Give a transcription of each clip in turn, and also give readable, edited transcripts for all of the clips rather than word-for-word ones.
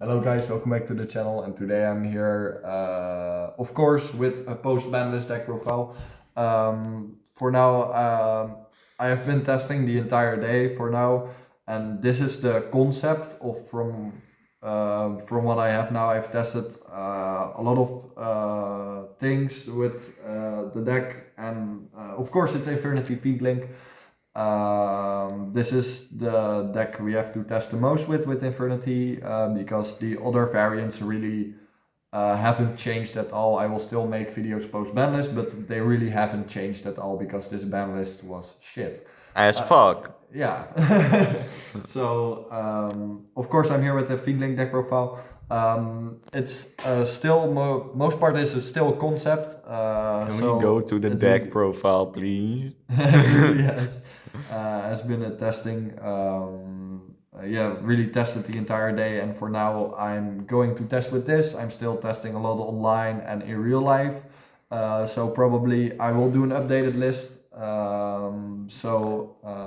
Hello guys, welcome back to the channel, and today I'm here, of course, with a post-banlist deck profile. For now, I have been testing the entire day for now, and this is the concept of from what I have now. I've tested a lot of things with the deck, and of course it's Infernity Fiendlink. This is the deck we have to test the most with Infernity, because the other variants really haven't changed at all. I will still make videos post banlist, but they really haven't changed at all because this banlist was shit. As fuck. Yeah. So, of course, I'm here with the Fiendlink deck profile. It's still, most part is still a concept. Can we go to the deck profile, please? It really has been a testing. Yeah, really tested the entire day, and for now I'm going to test with this. I'm still testing a lot online and in real life, so probably I will do an updated list.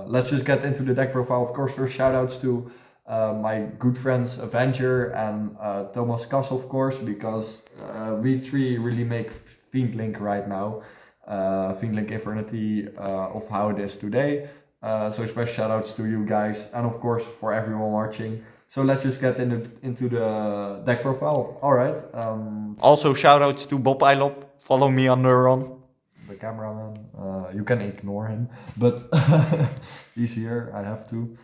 Let's just get into the deck profile. Of course, first shout outs to my good friends Avenger and Thomas Kass, of course, because we three really make Fiendlink right now. Fiendlink Infernity of how it is today. So special shout outs to you guys, and of course for everyone watching. So let's just get into the deck profile. Alright. Also shout outs to Bob Ilop. Follow me on Neuron. The cameraman. You can ignore him, but he's here. I have to.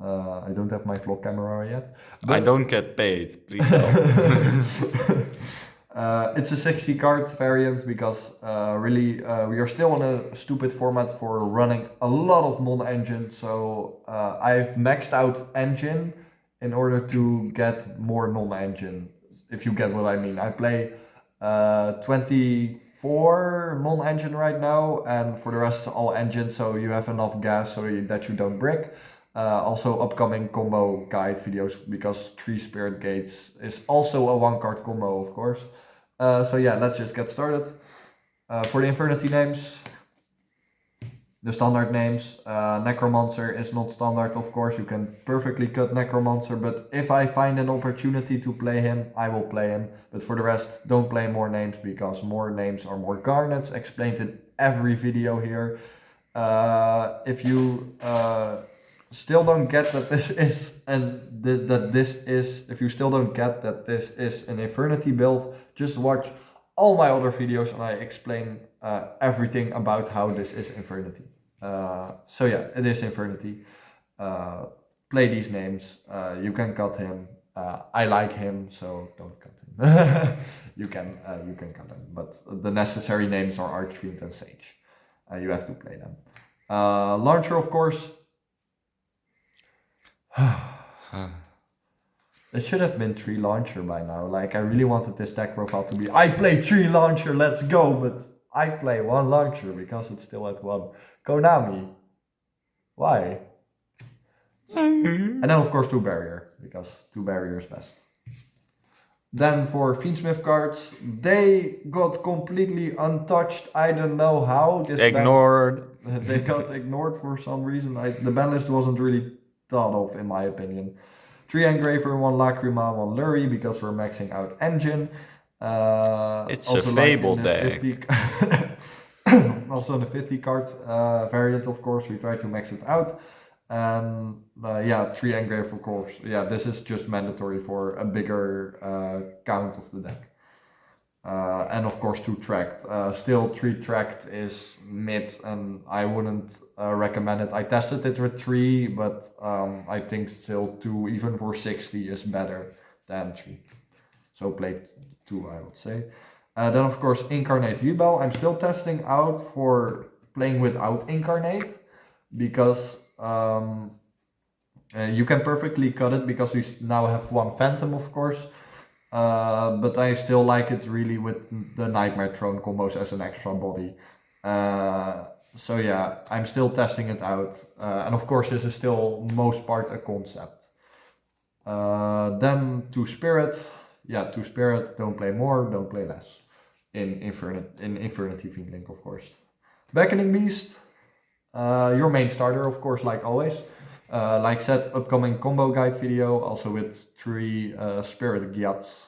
I don't have my vlog camera yet. But I don't get paid, please help. It's a 60 card variant because really we are still on a stupid format for running a lot of non-engine. So I've maxed out engine in order to get more non-engine, if you get what I mean. I play 24 non-engine right now, and for the rest all engine, so you have enough gas so that you don't brick. Also upcoming combo guide videos, because 3 Spirit Gates is also a 1-card combo, of course. So yeah, let's just get started. For the Infernity names, the standard names, Necromancer is not standard, of course. You can perfectly cut Necromancer, but if I find an opportunity to play him, I will play him. But for the rest, don't play more names, because more names are more garnets. Explained in every video here. If you still don't get that this is, if you still don't get that this is an Infernity build, just watch all my other videos and I explain everything about how this is Infernity. So yeah, it is Infernity. Play these names. You can cut him. I like him, so don't cut him. You can cut him, but the necessary names are Archfiend and Sage. You have to play them. Launcher, of course. It should have been 3 launcher by now. Like, I really wanted this deck profile to be, I play 3 launcher, let's go, but I play 1 launcher because it's still at 1. Konami. Why? And then of course 2 barrier, because 2 barrier is best. Then for Fiendsmith cards, they got completely untouched. I don't know how. Ignored. They got ignored for some reason. The banlist wasn't really thought of, in my opinion. 3 Engraver, 1 Lacrima, 1 Lurry, because we're maxing out engine. It's a Fable deck. Also in the 50 card variant, of course, we try to max it out. And yeah, 3 Engrave, of course. Yeah, this is just mandatory for a bigger count of the deck. And of course 2 tracked. Still 3 tracked is mid, and I wouldn't recommend it. I tested it with 3, but I think still 2, even for 60, is better than 3. So play 2, I would say. Then of course Incarnate Rebel. I'm still testing out for playing without Incarnate, because you can perfectly cut it, because we now have 1 Phantom, of course. But I still like it really with the Nightmare Throne combos as an extra body. So yeah, I'm still testing it out. And of course this is still most part a concept. Then 2 Spirit. Yeah, 2 Spirit, don't play more, don't play less. In Infernity Fiendlink, of course. Beckoning Beast. Your main starter, of course, like always. Like said, upcoming combo guide video, also with 3 spirit gyats.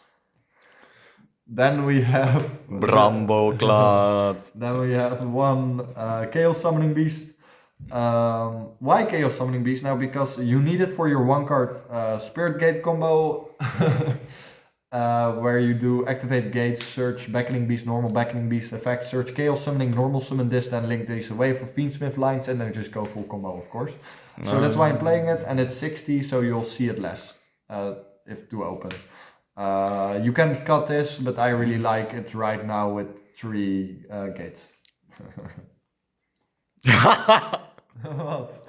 Then we have Bramboclad. then we have 1 Chaos Summoning Beast. Why Chaos Summoning Beast now? Because you need it for your 1 card Spirit Gate combo. Where you do activate gates, search Beckoning Beast, normal Beckoning Beast effect, search Chaos Summoning, normal summon this, then link these away for Fiendsmith lines, and then just go full combo, of course. So that's why I'm playing it, and it's 60, so you'll see it less if to open. You can cut this, but I really like it right now with 3 gates. What?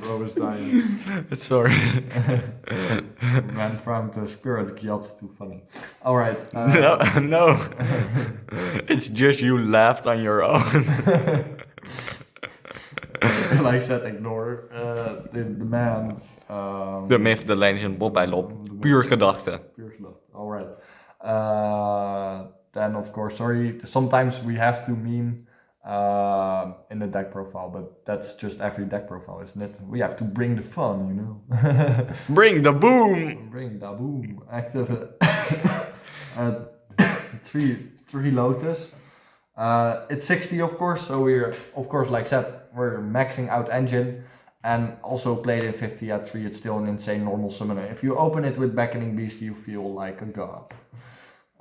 Bro is dying. Sorry. Man found the spirit gyat too funny. Alright. No. It's just you laughed on your own. Like I said, ignore the man. De myth, the legend, Bob bij Lop. Puur gedachte. Pure gedacht. Alright. Then of course, sorry, sometimes we have to meme in the deck profile, but that's just every deck profile, isn't it? We have to bring the fun, you know. Bring the boom! Bring the boom. Active 3 Lotus. It's 60, of course, so we're, of course, like said, we're maxing out engine, and also played in 50 at 3. It's still an insane normal summoner. If you open it with Beckoning Beast, you feel like a god.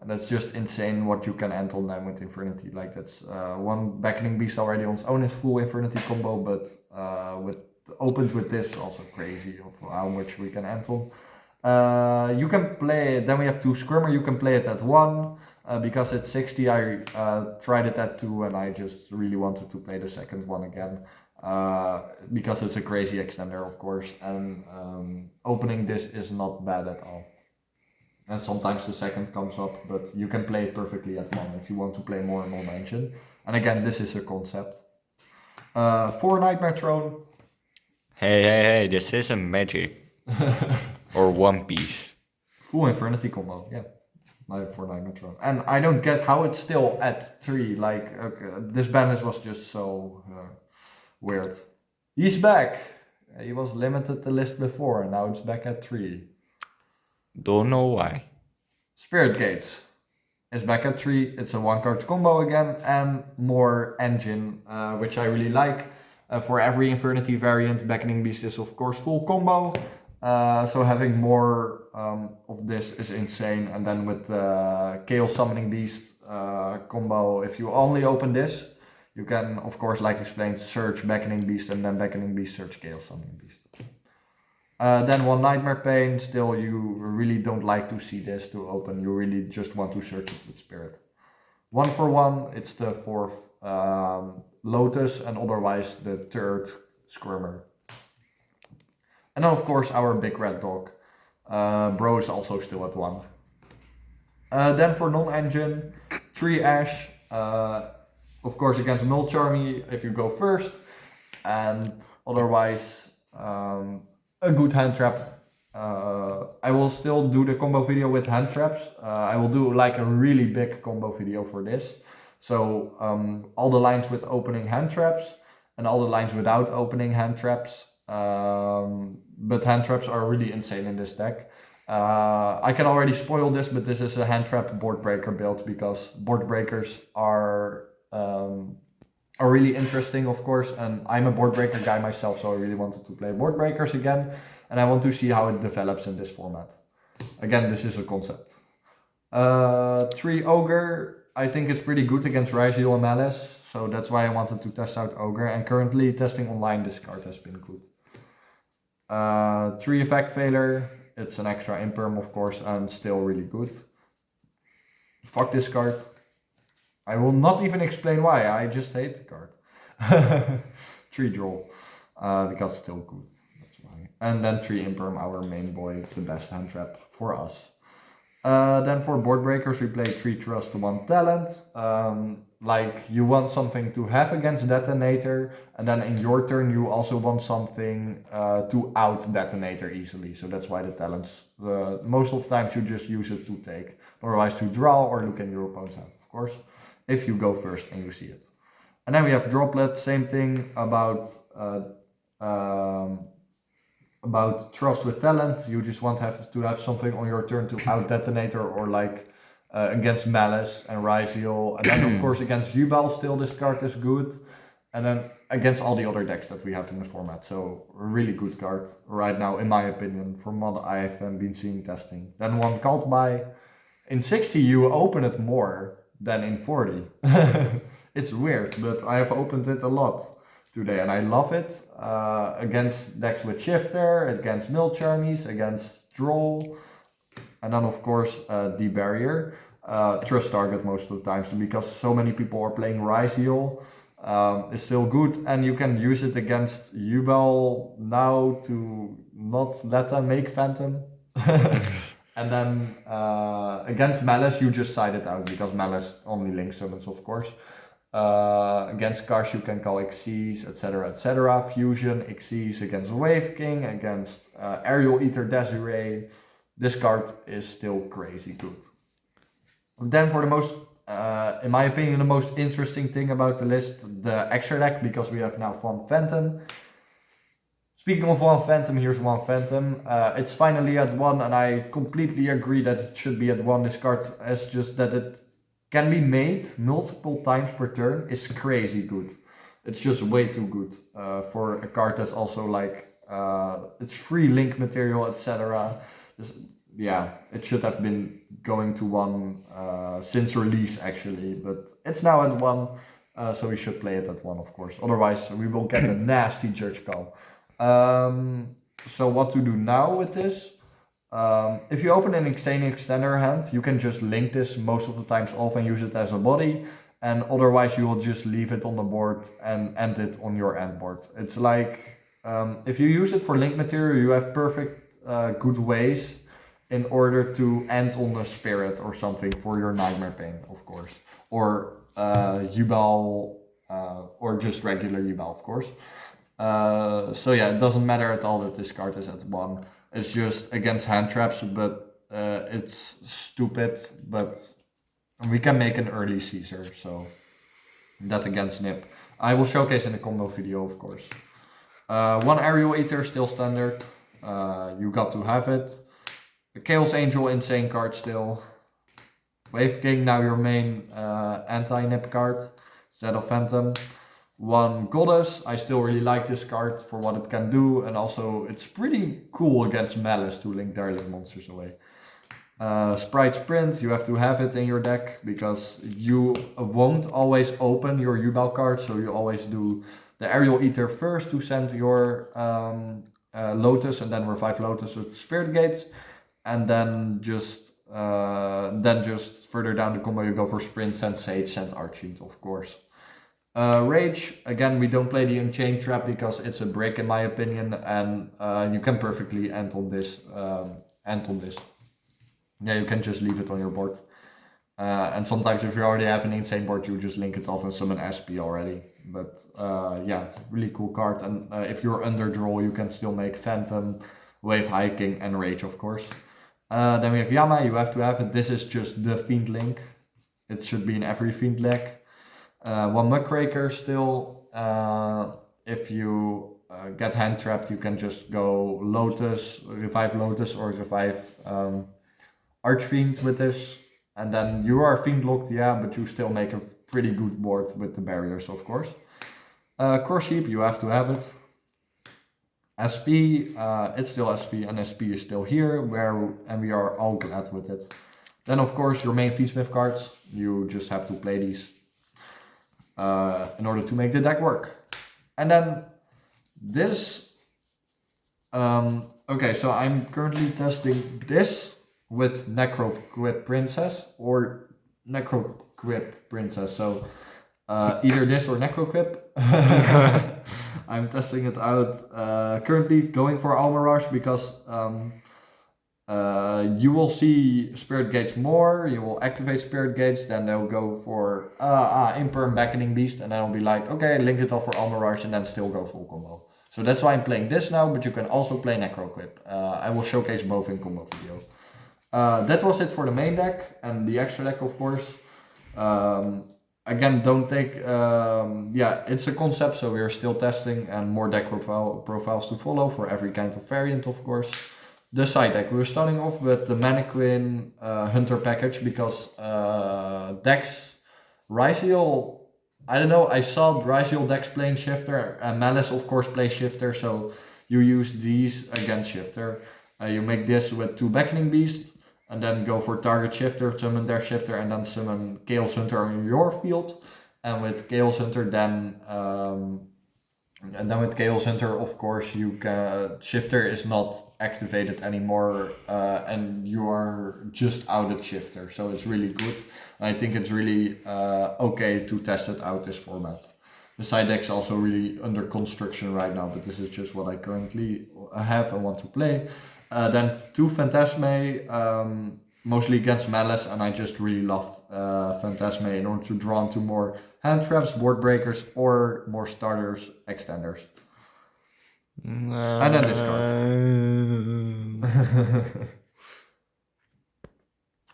And that's just insane what you can end on them with Infernity. Like that's 1 Beckoning Beast already on its own is full Infernity combo, but opened with this, also crazy of how much we can end on. You can play, then we have 2 Skirmer, you can play it at 1. Because it's 60, I tried it at 2, and I just really wanted to play the second one again. Because it's a crazy extender, of course, and opening this is not bad at all. And sometimes the second comes up, but you can play it perfectly at 1 if you want to play more non-engine. And again, this is a concept. 4 Nightmare Throne. Hey, this isn't magic. Or One Piece. Full Infernity combo, yeah. 4 Nightmare Throne. And I don't get how it's still at 3. Like, this banlist was just so weird. He's back! He was limited the list before, and now it's back at 3. Don't know why. Spirit Gates is back at 3. It's a 1 card combo again, and more engine, which I really like. For every Infernity variant, Beckoning Beast is of course full combo. So having more of this is insane. And then with Chaos Summoning Beast combo, if you only open this, you can, of course, like explained, search Beckoning Beast, and then Beckoning Beast search Chaos Summoning Beast. Then 1 Nightmare Pain, still you really don't like to see this to open, you really just want to search it with Spirit. 1 for 1, it's the 4th Lotus, and otherwise the 3rd Skirmer. And then of course our big red dog. Bro is also still at 1. Then for non-engine, 3 Ash. Of course against Null Charmy if you go first. And otherwise a good hand trap. I will still do the combo video with hand traps. I will do like a really big combo video for this. So all the lines with opening hand traps and all the lines without opening hand traps. But hand traps are really insane in this deck. I can already spoil this, but this is a hand trap board breaker build because board breakers are really interesting, of course, and I'm a board breaker guy myself, so I really wanted to play board breakers again, and I want to see how it develops in this format. Again, this is a concept. 3 Ogre, I think it's pretty good against Ryzeal and Malice, so that's why I wanted to test out Ogre, and currently testing online this card has been good. 3 Effect Failure, it's an extra imperm, of course, and still really good. Fuck this card. I will not even explain why, I just hate the card. 3 Draw, because it's still good, that's why. And then 3 Imperm, our main boy, the best hand trap for us. Then for board breakers we play 3 Trust, 1 Talent. Like you want something to have against Detonator, and then in your turn you also want something to out Detonator easily. So that's why the talents, most of the times you just use it to take, otherwise to draw or look in your opponent's hand, of course. if you go first and you see it. And then we have Droplet, same thing about Trust with Talent. You just want to have something on your turn to out detonator or like against Malice and Ryziel. And then of course against Yubel still this card is good. And then against all the other decks that we have in the format. So a really good card right now in my opinion from what I've been seeing testing. Then one Cult Buy. In 60 you open it more than in 40. It's weird, but I have opened it a lot today and I love it. Against decks with Shifter, against Mill Charmies, against Droll. And then of course the barrier. Trust target most of the times because so many people are playing Ryziel. Is still good and you can use it against Yubel now to not let them make Phantom. And then against Malice you just side it out because Malice only link summons of course. Against Karsh you can call Xyz, etc, etc. Fusion, Xyz against Wave King, against Aerial Eater Desiree. This card is still crazy good. Then for the most, in my opinion, the most interesting thing about the list, the extra deck, because we have now one Phantom. Speaking of one Phantom, here's one Phantom. It's finally at 1 and I completely agree that it should be at 1. This card is just that it can be made multiple times per turn is crazy good. It's just way too good for a card that's also like, it's free link material, etc. Yeah, it should have been going to 1 since release actually, but it's now at 1, so we should play it at 1 of course. Otherwise we will get a nasty judge call. So what to do now with this? If you open an Insane Extender hand, you can just link this most of the times off and use it as a body, and otherwise you will just leave it on the board and end it on your end board. It's like, if you use it for link material, you have perfect good ways in order to end on a Spirit or something for your Nightmare Pain, of course. Or Yubel, or just regular Yubel, of course. So yeah, it doesn't matter at all that this card is at 1. It's just against hand traps, but it's stupid. But we can make an early Caesar, so that against Nip. I will showcase in the combo video, of course. 1 Aerial Eater, still standard. You got to have it. A Chaos Angel, insane card still. Wave King, now your main anti-Nip card instead of Phantom. 1 Goddess, I still really like this card for what it can do, and also it's pretty cool against Malice to link Darling monsters away. Sprite Sprint, you have to have it in your deck because you won't always open your Yubel card, so you always do the Aerial Eater first to send your Lotus and then revive Lotus with Spirit Gates, and then just further down the combo you go for Sprint, send Sage, send Archfiend, of course. Rage, again we don't play the Unchained Trap because it's a brick in my opinion, and you can perfectly end on this. Yeah, you can just leave it on your board. And sometimes if you already have an insane board you just link it off and summon SP already. But yeah, really cool card, and if you're under draw you can still make Phantom, Wave Hiking and Rage of course. Then we have Yama, you have to have it. This is just the Fiendlink. It should be in every Fiend deck. 1 Muckraker still. If you get hand trapped you can just go Lotus, revive Lotus or revive Archfiend with this. And then you are Fiend locked, yeah, but you still make a pretty good board with the barriers of course. Core Sheep, you have to have it. SP, it's still SP and SP is still here, and we are all glad with it. Then of course your main Feastsmith cards, you just have to play these in order to make the deck work. And then this, okay, so I'm currently testing this with Necroquip Princess or Necroquip Princess, so either this or Necroquip. I'm testing it out, currently going for Almirage because you will see Spirit Gates more, you will activate Spirit Gates, then they'll go for Imperm Beckoning Beast, and then I'll be like, okay, link it off for Almirage and then still go full combo. So that's why I'm playing this now, but you can also play Necroquip. I will showcase both in combo video. That was it for the main deck and the extra deck of course. again, don't take, it's a concept, so we are still testing and more deck profiles to follow for every kind of variant, of course. The side deck, we're starting off with the Mannequin Hunter package because decks, Ryziel, I don't know, I saw Ryziel decks playing Shifter and Malice of course plays Shifter, so you use these against Shifter. You make this with 2 Beckoning Beasts and then go for target Shifter, summon their Shifter and then summon Chaos Hunter on your field. And with Chaos Hunter with Chaos Hunter, of course, you can, Shifter is not activated anymore, and you are just out at Shifter, so it's really good. I think it's really okay to test it out this format. The side deck's also really under construction right now, but this is just what I currently have and want to play. Then 2 Phantasme, mostly against Malice, and I just really love Phantasme in order to draw into more hand traps, board breakers, or more starters, extenders. And then discard.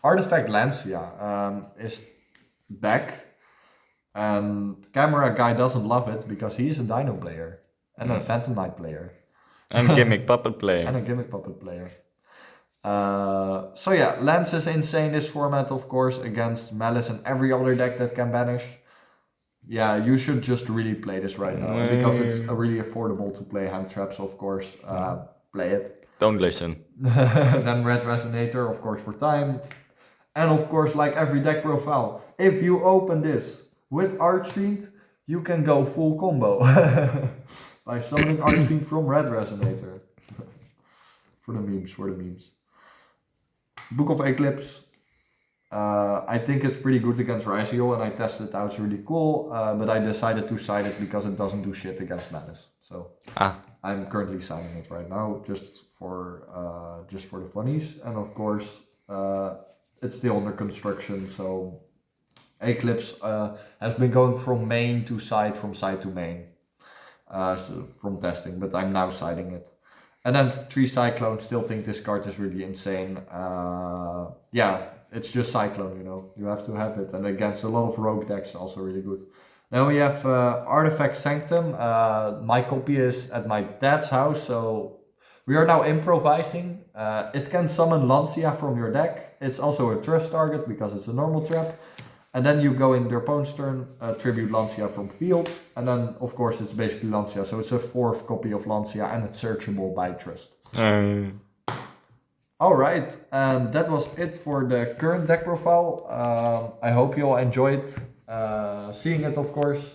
Artifact Lancia is back, and Camera Guy doesn't love it because he's a Dino player and a Phantom Knight player. And Gimmick Puppet player. And a Gimmick Puppet player. So yeah, Lance is insane this format, of course, against Malice and every other deck that can banish. Yeah, you should just really play this right now because it's really affordable to play hand traps, of course. Play it. Don't listen. Then Red Resonator, of course, for time. And of course, like every deck profile, if you open this with Archfiend, you can go full combo by summoning Archfiend from Red Resonator. For the memes. Book of Eclipse. I think it's pretty good against Ryziel and I tested it out, it's really cool, but I decided to side it because it doesn't do shit against Malice. So I'm currently siding it right now just for the funnies, and of course it's still under construction, so Eclipse has been going from main to side, from side to main, from testing, but I'm now siding it. And then 3 Cyclone, still think this card is really insane. Yeah, it's just Cyclone, you know, you have to have it. And against a lot of rogue decks, also really good. Then we have Artifact Sanctum. My copy is at my dad's house, so we are now improvising. It can summon Lancia from your deck. It's also a trust target because it's a normal trap. And then you go in their opponent's turn, tribute Lancia from field, and then of course it's basically Lancia, so it's a 4th copy of Lancia and it's searchable by trust. Alright, and that was it for the current deck profile. I hope you all enjoyed seeing it, of course.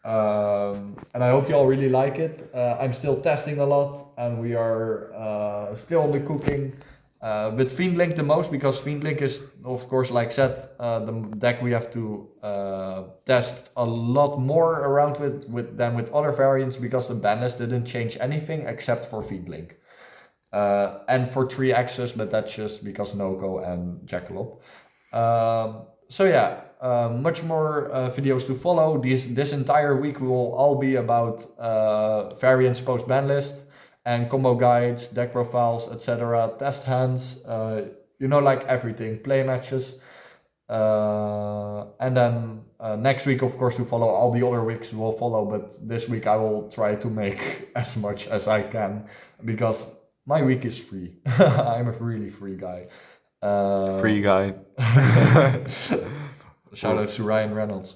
And I hope you all really like it. I'm still testing a lot and we are still on the cooking. With Fiendlink the most, because Fiendlink is, of course, like said, the deck we have to test a lot more around than with other variants, because the banlist didn't change anything except for Fiendlink. And for 3 access, but that's just because Noko and Jackalope. So yeah, much more videos to follow. This entire week will all be about variants post banlist. And combo guides, deck profiles, etc. Test hands, you know, like everything, play matches. And then next week, of course, to follow, all the other weeks will follow. But this week I will try to make as much as I can, because my week is free. I'm a really free guy. Free guy. Shout out to Ryan Reynolds.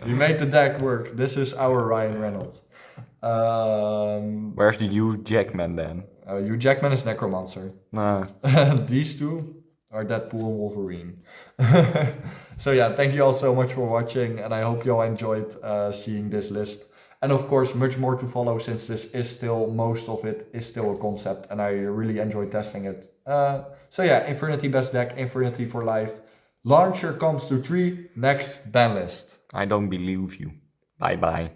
You made the deck work. This is our Ryan Reynolds. Where's the Hugh Jackman then? Hugh Jackman is Necromancer. These 2 are Deadpool and Wolverine. So yeah, thank you all so much for watching, and I hope you all enjoyed seeing this list. And of course, much more to follow, since this is still, most of it is still a concept, and I really enjoy testing it. So yeah, Infernity best deck, Infernity for life. Launcher comes to 3, next ban list. I don't believe you. Bye bye.